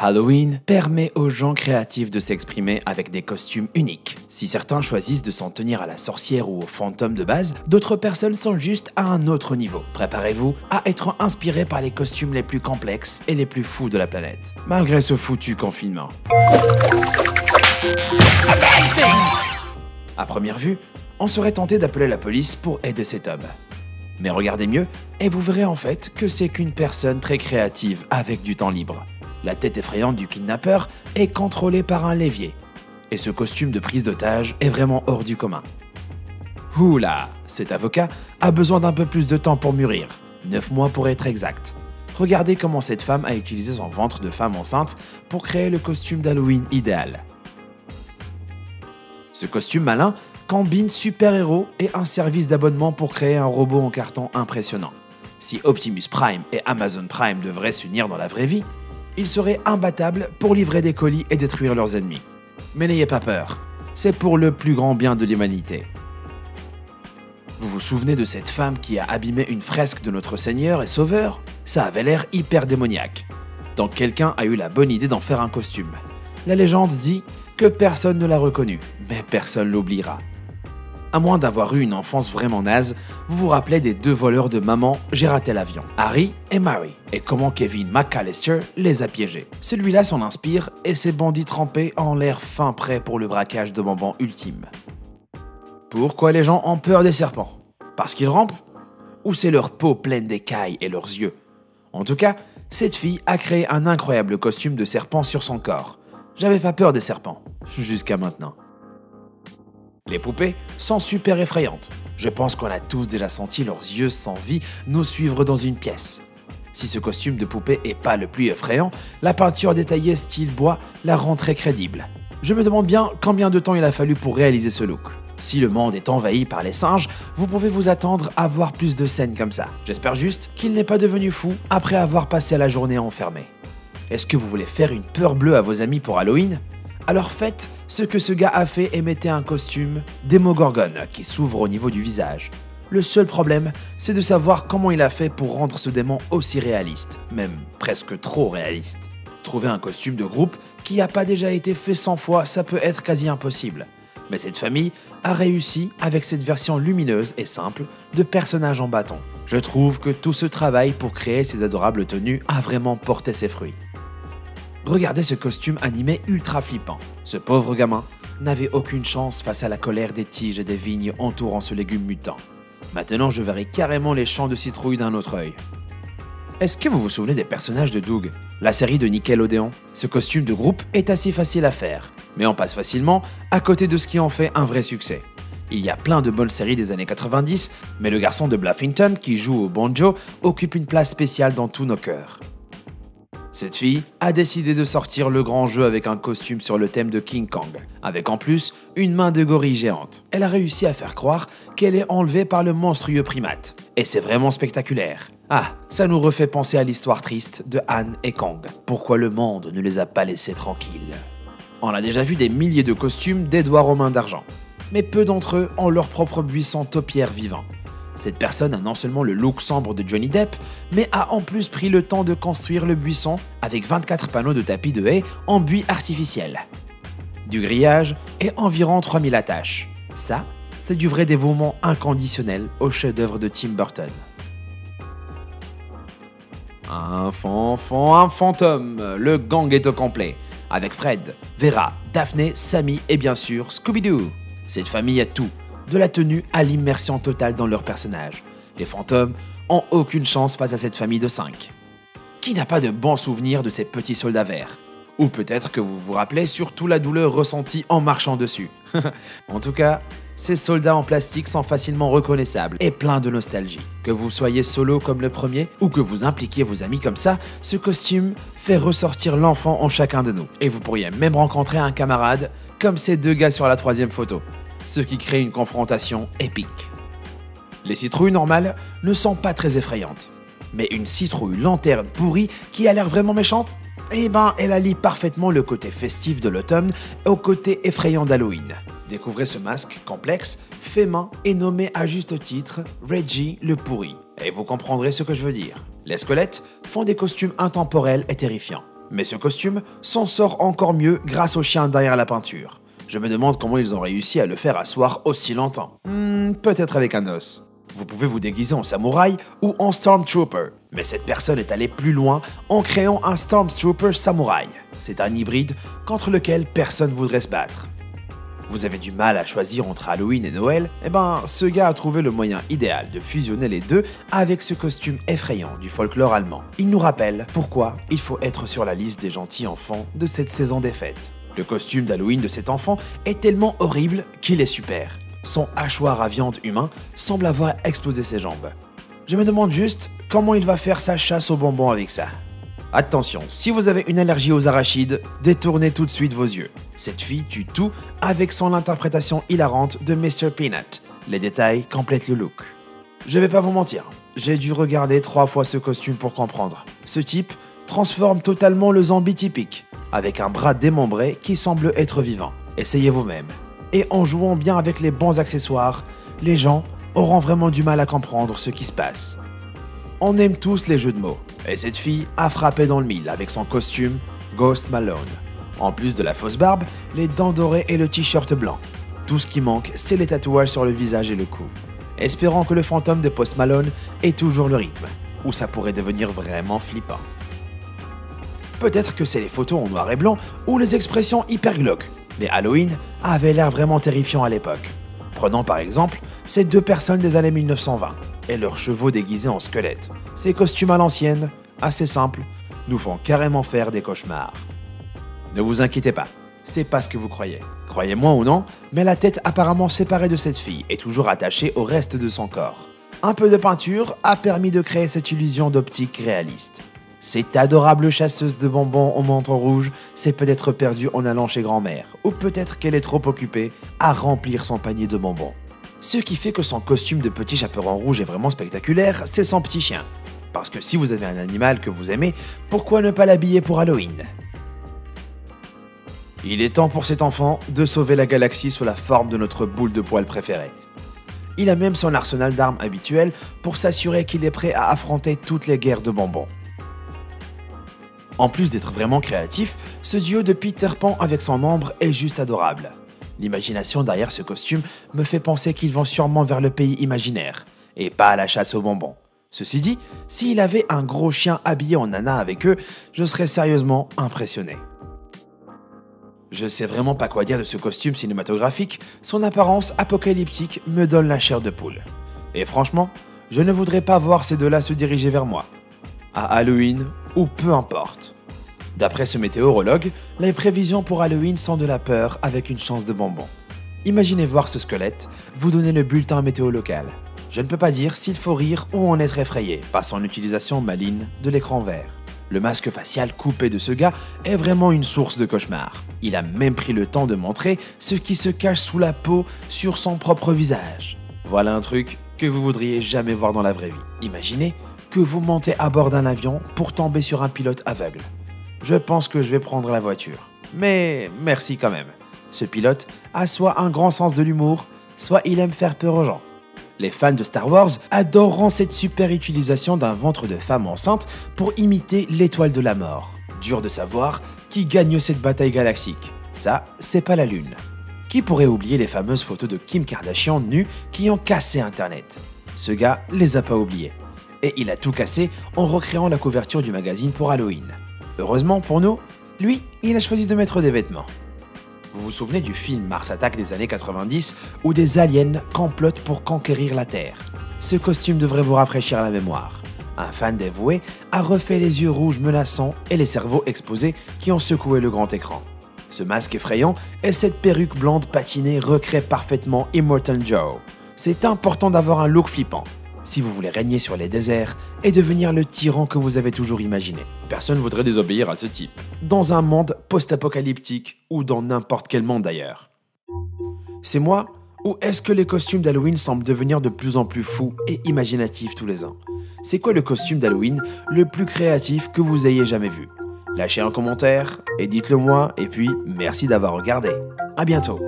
Halloween permet aux gens créatifs de s'exprimer avec des costumes uniques. Si certains choisissent de s'en tenir à la sorcière ou au fantôme de base, d'autres personnes sont juste à un autre niveau. Préparez-vous à être inspiré par les costumes les plus complexes et les plus fous de la planète, malgré ce foutu confinement. À première vue, on serait tenté d'appeler la police pour aider cet homme. Mais regardez mieux et vous verrez en fait que c'est qu'une personne très créative avec du temps libre. La tête effrayante du kidnappeur est contrôlée par un levier. Et ce costume de prise d'otage est vraiment hors du commun. Oula, cet avocat a besoin d'un peu plus de temps pour mûrir. 9 mois pour être exact. Regardez comment cette femme a utilisé son ventre de femme enceinte pour créer le costume d'Halloween idéal. Ce costume malin combine super-héros et un service d'abonnement pour créer un robot en carton impressionnant. Si Optimus Prime et Amazon Prime devraient s'unir dans la vraie vie, ils seraient imbattables pour livrer des colis et détruire leurs ennemis. Mais n'ayez pas peur, c'est pour le plus grand bien de l'humanité. Vous vous souvenez de cette femme qui a abîmé une fresque de notre Seigneur et Sauveur? Ça avait l'air hyper démoniaque. Donc quelqu'un a eu la bonne idée d'en faire un costume. La légende dit que personne ne l'a reconnu, mais personne l'oubliera. À moins d'avoir eu une enfance vraiment naze, vous vous rappelez des 2 voleurs de Maman, j'ai raté l'avion, Harry et Mary, et comment Kevin McAllister les a piégés. Celui-là s'en inspire et ses bandits trempés ont l'air fin prêts pour le braquage de bonbons ultime. Pourquoi les gens ont peur des serpents? Parce qu'ils rampent? Ou c'est leur peau pleine d'écailles et leurs yeux? En tout cas, cette fille a créé un incroyable costume de serpent sur son corps. J'avais pas peur des serpents, jusqu'à maintenant. Les poupées sont super effrayantes. Je pense qu'on a tous déjà senti leurs yeux sans vie nous suivre dans une pièce. Si ce costume de poupée est pas le plus effrayant, la peinture détaillée style bois la rend très crédible. Je me demande bien combien de temps il a fallu pour réaliser ce look. Si le monde est envahi par les singes, vous pouvez vous attendre à voir plus de scènes comme ça. J'espère juste qu'il n'est pas devenu fou après avoir passé la journée enfermé. Est-ce que vous voulez faire une peur bleue à vos amis pour Halloween? Alors faites ce que ce gars a fait et mettez un costume Démogorgon qui s'ouvre au niveau du visage. Le seul problème, c'est de savoir comment il a fait pour rendre ce démon aussi réaliste, même presque trop réaliste. Trouver un costume de groupe qui n'a pas déjà été fait 100 fois, ça peut être quasi impossible. Mais cette famille a réussi avec cette version lumineuse et simple de personnages en bâton. Je trouve que tout ce travail pour créer ces adorables tenues a vraiment porté ses fruits. Regardez ce costume animé ultra flippant. Ce pauvre gamin n'avait aucune chance face à la colère des tiges et des vignes entourant ce légume mutant. Maintenant, je verrai carrément les champs de citrouilles d'un autre œil. Est-ce que vous vous souvenez des personnages de Doug, la série de Nickelodeon? Ce costume de groupe est assez facile à faire, mais on passe facilement à côté de ce qui en fait un vrai succès. Il y a plein de bonnes séries des années 90, mais le garçon de Bluffington qui joue au banjo occupe une place spéciale dans tous nos cœurs. Cette fille a décidé de sortir le grand jeu avec un costume sur le thème de King Kong, avec en plus une main de gorille géante. Elle a réussi à faire croire qu'elle est enlevée par le monstrueux primate. Et c'est vraiment spectaculaire. Ah, ça nous refait penser à l'histoire triste de Han et Kong. Pourquoi le monde ne les a pas laissés tranquilles? On a déjà vu des milliers de costumes d'Édouard Romain d'Argent, mais peu d'entre eux ont leur propre buisson taupière vivant. Cette personne a non seulement le look sombre de Johnny Depp, mais a en plus pris le temps de construire le buisson avec 24 panneaux de tapis de haies en buis artificiel. Du grillage et environ 3000 attaches. Ça, c'est du vrai dévouement inconditionnel au chef-d'œuvre de Tim Burton. Un fantôme, le gang est au complet, avec Fred, Vera, Daphné, Sammy et bien sûr Scooby-Doo. Cette famille a tout. De la tenue à l'immersion totale dans leurs personnages. Les fantômes ont aucune chance face à cette famille de 5. Qui n'a pas de bons souvenirs de ces petits soldats verts? Ou peut-être que vous vous rappelez surtout la douleur ressentie en marchant dessus. En tout cas, ces soldats en plastique sont facilement reconnaissables et pleins de nostalgie. Que vous soyez solo comme le premier ou que vous impliquiez vos amis comme ça, ce costume fait ressortir l'enfant en chacun de nous. Et vous pourriez même rencontrer un camarade comme ces 2 gars sur la 3e photo. Ce qui crée une confrontation épique. Les citrouilles normales ne sont pas très effrayantes, mais une citrouille lanterne pourrie qui a l'air vraiment méchante, eh ben elle allie parfaitement le côté festif de l'automne au côté effrayant d'Halloween. Découvrez ce masque complexe, fait main et nommé à juste titre Reggie le pourri, et vous comprendrez ce que je veux dire. Les squelettes font des costumes intemporels et terrifiants. Mais ce costume s'en sort encore mieux grâce au chien derrière la peinture. Je me demande comment ils ont réussi à le faire asseoir aussi longtemps. Peut-être avec un os. Vous pouvez vous déguiser en samouraï ou en Stormtrooper, mais cette personne est allée plus loin en créant un Stormtrooper samouraï. C'est un hybride contre lequel personne voudrait se battre. Vous avez du mal à choisir entre Halloween et Noël? Eh ben, ce gars a trouvé le moyen idéal de fusionner les deux avec ce costume effrayant du folklore allemand. Il nous rappelle pourquoi il faut être sur la liste des gentils enfants de cette saison des fêtes. Le costume d'Halloween de cet enfant est tellement horrible qu'il est super. Son hachoir à viande humain semble avoir explosé ses jambes. Je me demande juste comment il va faire sa chasse aux bonbons avec ça. Attention, si vous avez une allergie aux arachides, détournez tout de suite vos yeux. Cette fille tue tout avec son interprétation hilarante de Mr. Peanut. Les détails complètent le look. Je vais pas vous mentir, j'ai dû regarder 3 fois ce costume pour comprendre. Ce type transforme totalement le zombie typique, avec un bras démembré qui semble être vivant. Essayez vous-même. Et en jouant bien avec les bons accessoires, les gens auront vraiment du mal à comprendre ce qui se passe. On aime tous les jeux de mots, et cette fille a frappé dans le mille avec son costume Ghost Malone. En plus de la fausse barbe, les dents dorées et le t-shirt blanc. Tout ce qui manque, c'est les tatouages sur le visage et le cou. Espérons que le fantôme de Post Malone ait toujours le rythme, ou ça pourrait devenir vraiment flippant. Peut-être que c'est les photos en noir et blanc ou les expressions hyper glauques, mais Halloween avait l'air vraiment terrifiant à l'époque. Prenons par exemple ces 2 personnes des années 1920 et leurs chevaux déguisés en squelettes. Ces costumes à l'ancienne, assez simples, nous font carrément faire des cauchemars. Ne vous inquiétez pas, c'est pas ce que vous croyez. Croyez-moi ou non, mais la tête apparemment séparée de cette fille est toujours attachée au reste de son corps. Un peu de peinture a permis de créer cette illusion d'optique réaliste. Cette adorable chasseuse de bonbons au menton rouge s'est peut-être perdue en allant chez grand-mère, ou peut-être qu'elle est trop occupée à remplir son panier de bonbons. Ce qui fait que son costume de petit chaperon rouge est vraiment spectaculaire, c'est son petit chien. Parce que si vous avez un animal que vous aimez, pourquoi ne pas l'habiller pour Halloween? Il est temps pour cet enfant de sauver la galaxie sous la forme de notre boule de poil préférée. Il a même son arsenal d'armes habituel pour s'assurer qu'il est prêt à affronter toutes les guerres de bonbons. En plus d'être vraiment créatif, ce duo de Peter Pan avec son ombre est juste adorable. L'imagination derrière ce costume me fait penser qu'ils vont sûrement vers le pays imaginaire, et pas à la chasse aux bonbons. Ceci dit, s'il avait un gros chien habillé en nana avec eux, je serais sérieusement impressionné. Je sais vraiment pas quoi dire de ce costume cinématographique, son apparence apocalyptique me donne la chair de poule. Et franchement, je ne voudrais pas voir ces deux-là se diriger vers moi. À Halloween, ou peu importe. D'après ce météorologue, les prévisions pour Halloween sont de la peur avec une chance de bonbon. Imaginez voir ce squelette vous donner le bulletin météo local. Je ne peux pas dire s'il faut rire ou en être effrayé par son utilisation maligne de l'écran vert. Le masque facial coupé de ce gars est vraiment une source de cauchemar. Il a même pris le temps de montrer ce qui se cache sous la peau sur son propre visage. Voilà un truc que vous voudriez jamais voir dans la vraie vie. Imaginez que vous montez à bord d'un avion pour tomber sur un pilote aveugle. Je pense que je vais prendre la voiture. Mais merci quand même. Ce pilote a soit un grand sens de l'humour, soit il aime faire peur aux gens. Les fans de Star Wars adoreront cette super utilisation d'un ventre de femme enceinte pour imiter l'étoile de la mort. Dur de savoir qui gagne cette bataille galactique. Ça, c'est pas la Lune. Qui pourrait oublier les fameuses photos de Kim Kardashian nue qui ont cassé Internet? Ce gars les a pas oubliées. Et il a tout cassé en recréant la couverture du magazine pour Halloween. Heureusement pour nous, lui, il a choisi de mettre des vêtements. Vous vous souvenez du film Mars Attack des années 90 où des aliens complotent pour conquérir la Terre? Ce costume devrait vous rafraîchir la mémoire. Un fan dévoué a refait les yeux rouges menaçants et les cerveaux exposés qui ont secoué le grand écran. Ce masque effrayant et cette perruque blonde patinée recréent parfaitement Immortal Joe. C'est important d'avoir un look flippant si vous voulez régner sur les déserts et devenir le tyran que vous avez toujours imaginé. Personne ne voudrait désobéir à ce type, dans un monde post-apocalyptique ou dans n'importe quel monde d'ailleurs. C'est moi, ou est-ce que les costumes d'Halloween semblent devenir de plus en plus fous et imaginatifs tous les ans? C'est quoi le costume d'Halloween le plus créatif que vous ayez jamais vu? Lâchez un commentaire et dites-le moi, et puis merci d'avoir regardé. À bientôt.